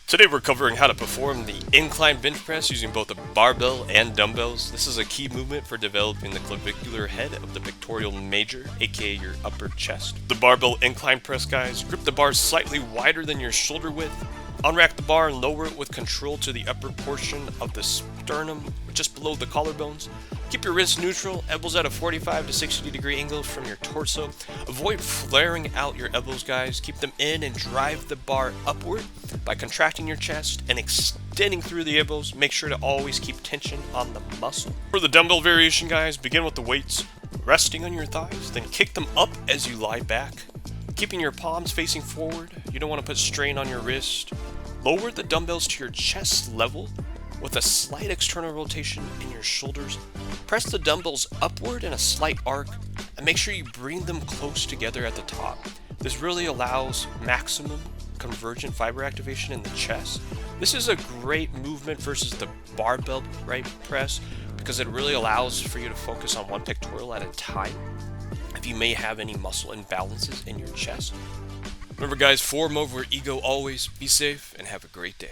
Today we're covering how to perform the incline bench press using both a barbell and dumbbells. This is a key movement for developing the clavicular head of the pectoral major, aka your upper chest. The barbell incline press, guys, grip the bar slightly wider than your shoulder width. Unrack the bar and lower it with control to the upper portion of the sternum, just below the collarbones. Keep your wrists neutral, elbows at a 45 to 60 degree angle from your torso. Avoid flaring out your elbows, guys. Keep them in and drive the bar upward by contracting your chest and extending through the elbows. Make sure to always keep tension on the muscle. For the dumbbell variation, guys, begin with the weights resting on your thighs, then kick them up as you lie back, keeping your palms facing forward. You don't want to put strain on your wrist. Lower the dumbbells to your chest level with a slight external rotation in your shoulders. Press the dumbbells upward in a slight arc and make sure you bring them close together at the top. This really allows maximum convergent fiber activation in the chest. This is a great movement versus the barbell press because it really allows for you to focus on one pectoral at a time if you may have any muscle imbalances in your chest. Remember, guys, form over ego always. Be safe and have a great day.